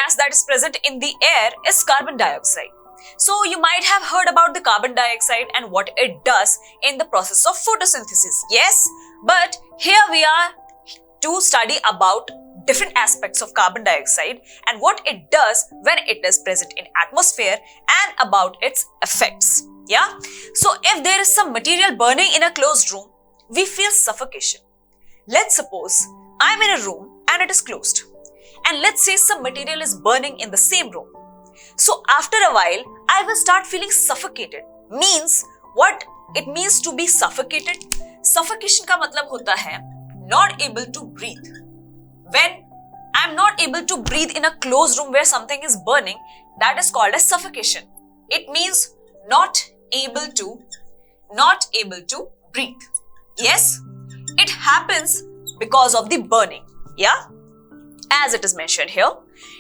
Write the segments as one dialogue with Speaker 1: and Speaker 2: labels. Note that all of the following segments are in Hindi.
Speaker 1: gas that is present in the air is carbon dioxide. So you might have heard about the carbon dioxide and what it does in the process of photosynthesis. Yes, but here we are to study about different aspects of carbon dioxide and what it does when it is present in atmosphere and about its effects. Yeah. So if there is some material burning in a closed room, we feel suffocation. Let's suppose I'm in a room and it is closed. And let's say some material is burning in the same room. So after a while, I will start feeling suffocated. Means what it means to be suffocated? Suffocation का मतलब होता है not able to breathe. When I'm not able to breathe in a closed room where something is burning, that is called as suffocation. It means not able to breathe. Yes, it happens because of the burning. Yeah, as it is mentioned here,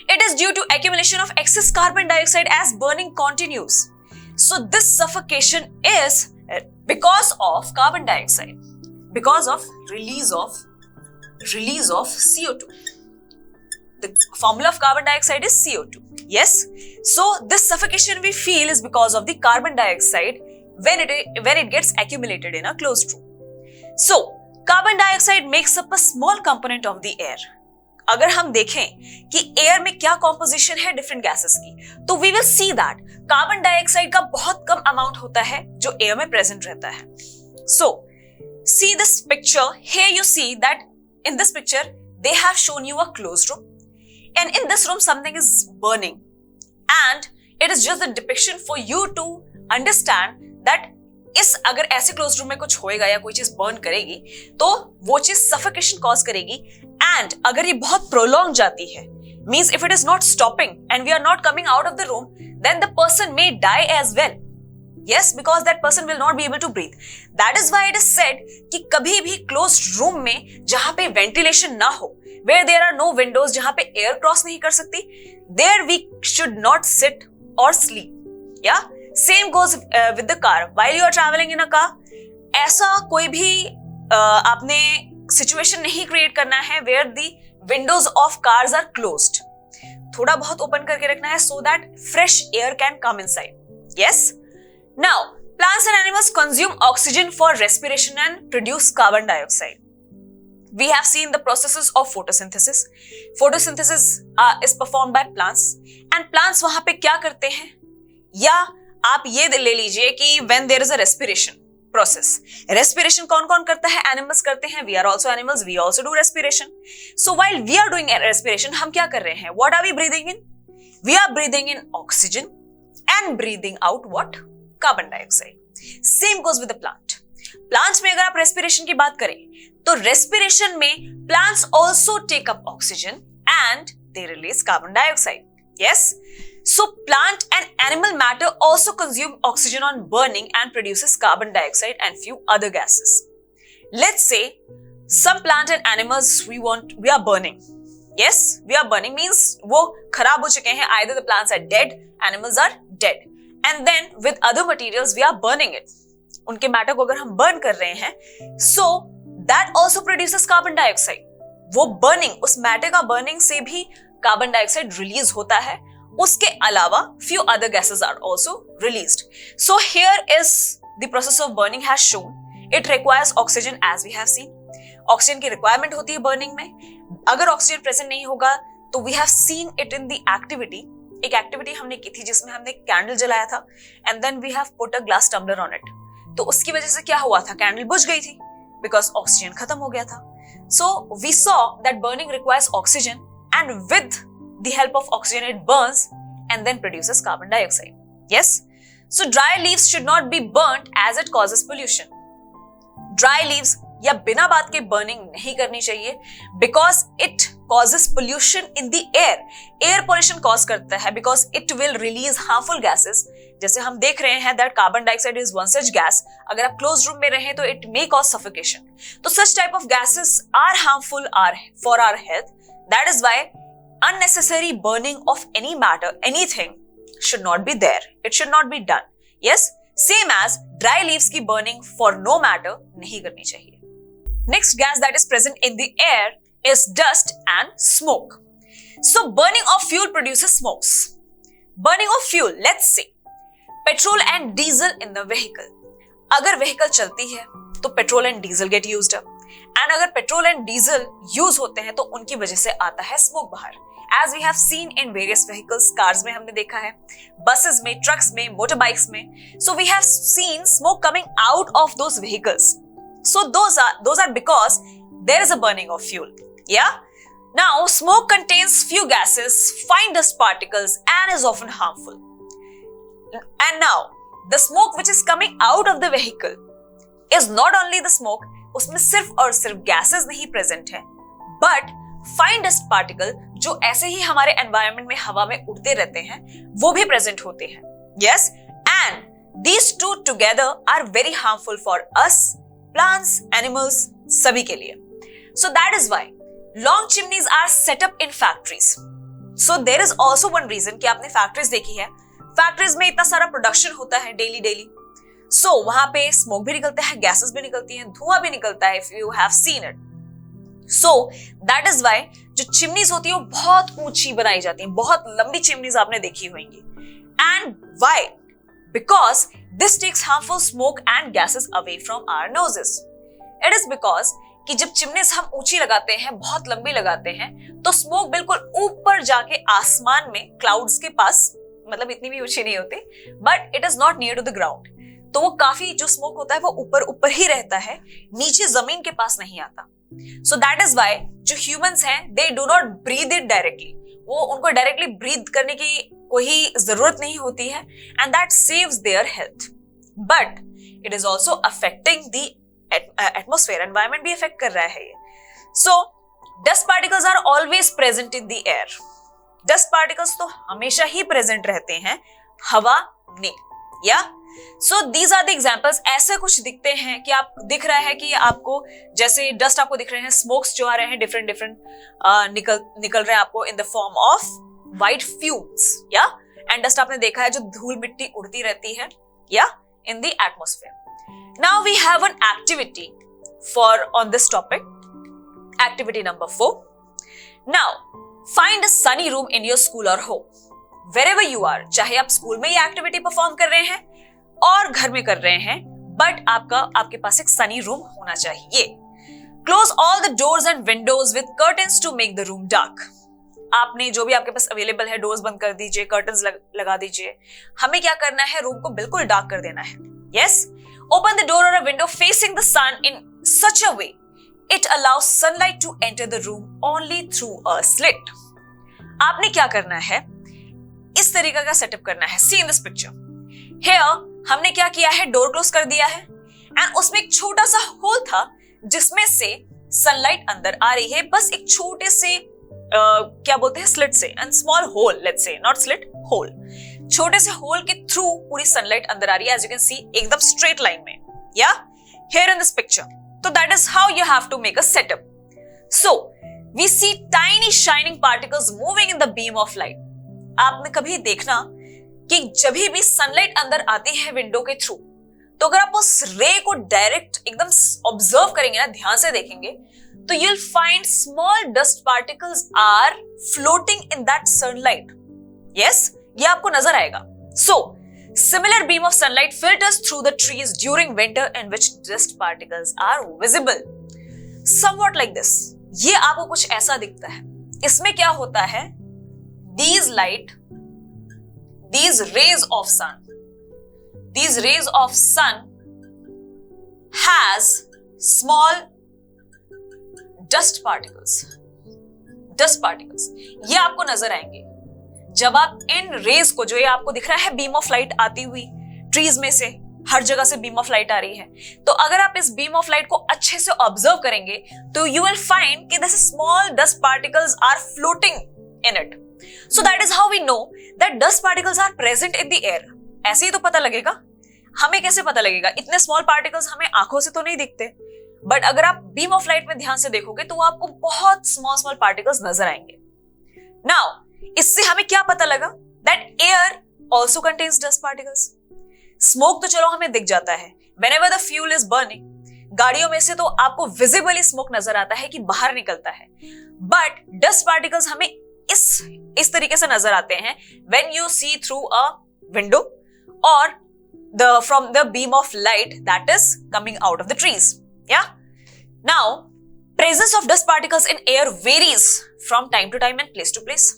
Speaker 1: it is due to accumulation of excess carbon dioxide as burning continues. So this suffocation is because of carbon dioxide, because of release of CO2. The formula of carbon dioxide is CO2. Yes. So this suffocation we feel is because of the carbon dioxide when it gets accumulated in a closed room. So carbon dioxide makes up a small component of the air. अगर हम देखें कि एयर में क्या कॉम्पोजिशन है डिफरेंट गैसेस की, तो we will see that carbon dioxide का बहुत कम अमाउंट होता है जो एयर में प्रेजेंट रहता है. So see this picture, here you see that in this picture they have shown you a closed room, and in this room something is burning, and it is just a depiction for you to understand that इस अगर ऐसे क्लोज रूम में कुछ होएगा या कोई चीज बर्न करेगी तो वो चीज सफोकेशन कॉज करेगी. एंड अगर ये बहुत प्रोलॉन्ग जाती है, means if it is not stopping and we are not coming out of the room, then the person may die as well. Yes, because that person will not be able to breathe. That is why it is said कि कभी भी closed room में जहां पे ventilation ना हो, where there are no windows, जहां पे air cross नहीं कर सकती, there we should not sit or sleep. Yeah, same goes with the car. While you are traveling in a car, ऐसा कोई भी आपने situation नहीं create करना है where the windows of cars are closed. थोड़ा बहुत open करके रखना है so that fresh air can come inside. Yes. Now, plants and animals consume oxygen for respiration and produce carbon dioxide. We have seen the processes of photosynthesis. Photosynthesis is performed by plants, and plants वहां पे क्या करते हैं? या आप ये ले लीजिए कि when there is a respiration process. Respiration कौन-कौन करता है? Animals करते हैं. We are also animals. We also do respiration. So while we are doing respiration, हम क्या कर रहे हैं? What are we breathing in? We are breathing in oxygen and breathing out what? Carbon dioxide. Same goes with the plant. Plants में अगर आप रेस्पिरेशन की बात करें तो रेस्पिरेशन में plants also take up oxygen and they release carbon dioxide. Yes, so plant and animal matter also consume oxygen on burning and produces carbon dioxide and few other gases. Let's say some plant and animals we are burning. Yes, we are burning means वो खराब हो चुके हैं. Either the plants are dead, animals are dead. And then with other materials we are burning it. उनके मैटर को अगर हम बर्न कर रहे हैं, so that also produces carbon dioxide. वो बर्निंग, उस मैटर का बर्निंग से भी कार्बन डाइऑक्साइड रिलीज होता है. उसके अलावा few other gases are also released. So here is the process of burning has shown. It requires oxygen as we have seen. Oxygen की रिक्वायरमेंट होती है बर्निंग में. अगर ऑक्सीजन प्रेजेंट नहीं होगा तो we have seen it in the activity. एक एक्टिविटी हमने की थी जिसमें हमने कैंडल जलाया था and then we have put a glass tumbler on it. तो उसकी वजह से क्या हुआ था? कैंडल बुझ गई थी बिकॉज ऑक्सीजन खत्म हो गया था. So we saw that burning requires oxygen and with the help of oxygen it burns and then produces carbon dioxide. Yes, so dry leaves should not be burned as it causes pollution. Dry leaves या बिना बात के बर्निंग नहीं करनी चाहिए because it causes pollution in the air. Air pollution cause करता है because it will release harmful gases. जैसे हम देख रहे हैं that carbon dioxide is one such gas. अगर आप closed room में रहें तो it may cause suffocation. तो such type of gases are harmful for our health. That is why unnecessary burning of any matter, anything should not be there. It should not be done. Yes, same as dry leaves की burning for no matter नहीं करनी चाहिए. Next gas that is present in the air is dust and smoke. So burning of fuel produces smokes. Burning of fuel, let's say petrol and diesel in the vehicle. अगर vehicle चलती है तो petrol and diesel get used up. And अगर petrol and diesel use होते हैं तो उनकी वजह से आता है smoke बाहर. As we have seen in various vehicles, cars में हमने देखा है, buses में, trucks में, motorbikes में. So we have seen smoke coming out of those vehicles. So those are because there is a burning of fuel. Yeah. Now, smoke contains few gases, fine dust particles, and is often harmful. And now, the smoke which is coming out of the vehicle is not only the smoke, उसमें सिर्फ और सिर्फ gases नहीं present है, but fine dust particle जो ऐसे ही हमारे environment में हवा में उड़ते रहते हैं, वो भी present होते हैं. Yes, and these two together are very harmful for us, plants, animals, सभी के लिए. So that is why long chimneys are set up in factories. So there is also one reason कि आपने factories देखी है. Factories में इतना सारा production होता है daily. So वहां पे smoke भी निकलता है, gases भी निकलती हैं, धुआं भी निकलता है if you have seen it. So that is why जो chimneys होती है वो बहुत ऊंची बनाई जाती हैं, बहुत लंबी chimneys आपने देखी होंगी. And why? Because this takes harmful smoke and gases away from our noses. It is because कि जब चिमनीज हम ऊंची लगाते हैं, बहुत लंबी लगाते हैं, तो स्मोक बिल्कुल ऊपर जाके आसमान में क्लाउड्स के पास, मतलब इतनी भी ऊंची नहीं होती, but it is not near to the ground. तो वो काफी जो स्मोक होता है वो ऊपर ही रहता है, नीचे जमीन के पास नहीं आता. सो दैट इज वाई जो ह्यूमंस हैं they do not breathe it directly. वो उनको डायरेक्टली ब्रीथ करने की कोई जरूरत नहीं होती है, and that saves their health. But it is also affecting the atmosphere, environment भी इफेक्ट कर रहा है ये. So dust particles are always present in the air. Dust particles तो हमेशा ही प्रेजेंट रहते हैं हवा में. या so these are the examples. ऐसे कुछ दिखते हैं कि आप दिख रहा है कि आपको जैसे डस्ट आपको दिख रहे हैं, स्मोक्स जो आ रहे हैं डिफरेंट निकल रहे हैं आपको in the form of white fumes. या एंड डस्ट आपने देखा है जो धूल मिट्टी उड़ती रहती है या in the atmosphere. Now we have an activity on this topic. Activity number 4. Now, find a sunny room in your school or home. Wherever you are, चाहे आप स्कूल में ये एक्टिविटी परफॉर्म कर रहे हैं और घर में कर रहे हैं, बट आपके पास एक सनी रूम होना चाहिए. Close all the doors and windows with curtains to make the room dark. आपने जो भी आपके पास अवेलेबल है, डोर्स बंद कर दीजिए, कर्टन्स लगा दीजिए. हमें क्या करना है, रूम को बिल्कुल डार्क कर देना है. Yes? Open the door or a window facing the sun in such a way it allows sunlight to enter the room only through a slit. आपने क्या करना है, इस तरीके का सेटअप करना है. See in this picture. Here हमने क्या किया है, डोर क्लोज कर दिया है एंड उसमें एक छोटा सा होल था जिसमें से सनलाइट अंदर आ रही है, बस एक छोटे से क्या बोलते हैं स्लिट से, and small hole, let's say, not slit, hole. छोटे से होल के थ्रू पूरी सनलाइट अंदर आ रही है, एज यू कैन सी एकदम स्ट्रेट लाइन में. या हियर इन दिस पिक्चर. तो that is how you have to make a setup. So we see tiny shining particles moving in the beam of light. आपने कभी देखना कि जब भी सनलाइट अंदर आती है विंडो के थ्रू, तो अगर आप उस रे को डायरेक्ट एकदम ऑब्जर्व करेंगे ना, ध्यान से देखेंगे, तो you'll find small dust particles are floating in that sunlight. Yes, ये आपको नजर आएगा. So, similar beam of sunlight filters through the trees during winter in which dust particles are visible. Somewhat like this. ये आपको कुछ ऐसा दिखता है. इसमें क्या होता है? These rays of sun has small dust particles ये आपको नजर आएंगे जब आप इन रेज को, जो ये आपको दिख रहा है बीम ऑफ लाइट आती हुई ट्रीज में से, हर जगह से बीम ऑफ लाइट आ रही है. तो अगर आप इस बीम ऑफ लाइट को अच्छे से ऑब्जर्व करेंगे तो यू विल फाइंड कि this small dust particles are floating in it. So that is how we know that dust particles are present in the air. ऐसे ही तो पता लगेगा. हमें कैसे पता लगेगा? इतने स्मॉल पार्टिकल्स हमें आंखों से तो नहीं दिखते, बट अगर आप बीम ऑफ लाइट में ध्यान से देखोगे तो आपको बहुत स्मॉल पार्टिकल्स नजर आएंगे. नाउ इससे हमें क्या पता लगा? That air also contains dust particles. Smoke तो चलो हमें दिख जाता है, whenever the fuel is burning, गाड़ियों में से तो आपको विजिबली स्मोक नजर आता है कि बाहर निकलता है, बट डस्ट पार्टिकल्स हमें इस तरीके से नजर आते हैं when you see through a window और from the beam of light that is coming out of the trees. Yeah. Now, presence of dust particles in air varies from time to time and place to place.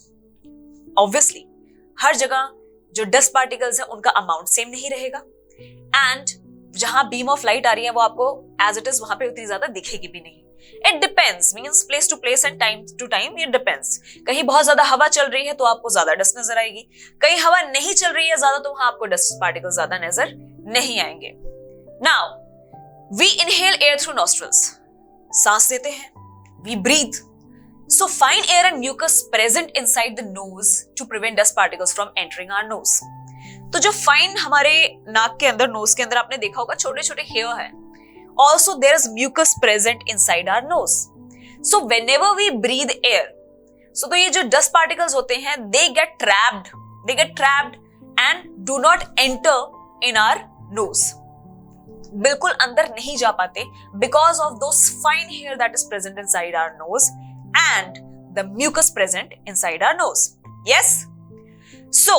Speaker 1: Obviously, हर जगह जो dust particles है उनका amount same नहीं रहेगा and जहां beam of light आ रही है वो आपको as it is वहां पे उतनी ज्यादा दिखेगी भी नहीं. It depends, means place to place and time to time it depends. कहीं बहुत ज्यादा हवा चल रही है तो आपको ज्यादा डस्ट नजर आएगी, कहीं हवा नहीं चल रही है ज्यादा तो वहां आपको डस्ट पार्टिकल्स ज्यादा नजर नहीं आएंगे. Now, we inhale air through nostrils. सांस लेते हैं, we breathe. So fine air and mucus present inside the nose to prevent dust particles from entering our nose. तो जो फाइन हमारे नाक के अंदर, नोज के अंदर आपने देखा होगा छोटे छोटे हेयर है. Also, there is mucus present inside our nose. So, whenever we breathe air, so तो ये जो dust particles होते हैं, they get trapped and do not enter in our nose. बिल्कुल अंदर नहीं जा पाते because of those fine hair that is present inside our nose and the mucus present inside our nose. Yes? So,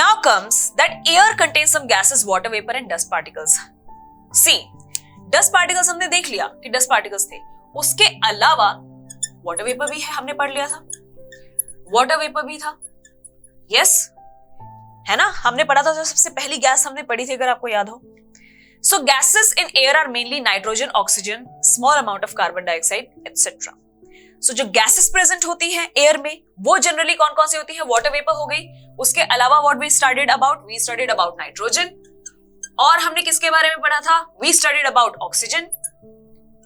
Speaker 1: now comes that air contains some gases, water vapor and dust particles. See, dust particles हमने देख लिया कि डस्ट पार्टिकल्स थे, उसके अलावा वाटर वेपर भी है, हमने पढ़ लिया था. वाटर वेपर भी था, यस है ना, हमने पढ़ा था. जो सबसे पहली गैस हमने पढ़ी थी अगर आपको याद हो. So gases in air are mainly nitrogen, oxygen, small amount of carbon dioxide etcetera. So जो गैसेस प्रेजेंट होती है एयर में वो जनरली कौन कौन सी होती है? वाटर वेपर हो गई. उसके अलावा what we studied about nitrogen. और हमने किसके बारे में पढ़ा था? We studied about oxygen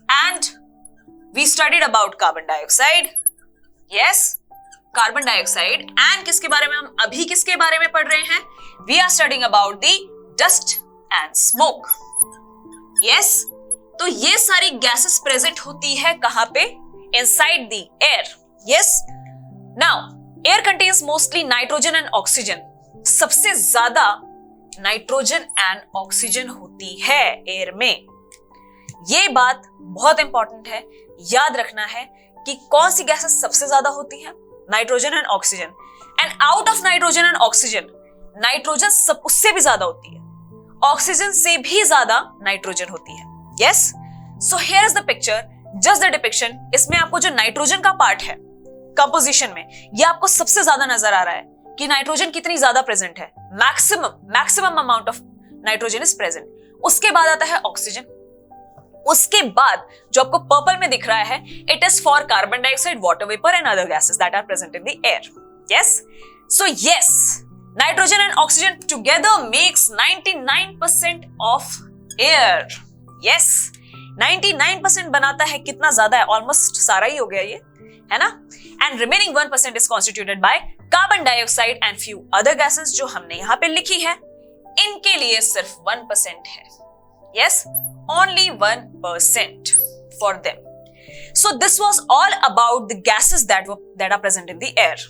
Speaker 1: and we studied about carbon dioxide. Yes, carbon dioxide. And किसके बारे में हम अभी किसके बारे में पढ़ रहे हैं? We are studying about the dust and smoke. Yes, तो ये सारी गैसेस प्रेजेंट होती है कहां पे? Inside the air. Yes. Now, air contains mostly nitrogen and oxygen. सबसे ज्यादा नाइट्रोजन एंड ऑक्सीजन होती है एयर में. ये बात बहुत इंपॉर्टेंट है, याद रखना है कि कौन सी गैसेस सबसे ज्यादा होती है? Nitrogen and oxygen. And out of nitrogen and oxygen, nitrogen सब उससे भी ज्यादा होती है, ऑक्सीजन से भी ज्यादा नाइट्रोजन होती है. Yes. So here is the picture, just the depiction. इसमें आपको जो नाइट्रोजन का पार्ट है कंपोजिशन में, ये आपको सबसे ज्यादा नजर आ रहा है कि नाइट्रोजन कितनी ज्यादा प्रेजेंट है. Maximum amount of nitrogen is present. उसके बाद आता है ऑक्सीजन. उसके बाद जो आपको पर्पल में दिख रहा है, it is for carbon dioxide, water vapour and other gases that are present in the air. Yes. So yes, nitrogen and oxygen together makes 99% of air. Yes, 99% बनाता है. कितना ज्यादा है? ऑलमोस्ट सारा ही हो गया ये, है ना. And remaining 1% is constituted by carbon dioxide and few other gases जो हमने यहां पे लिखी है. इनके लिए सिर्फ 1% है. Yes, only 1% for them. So this was all about the gases that are present in the air.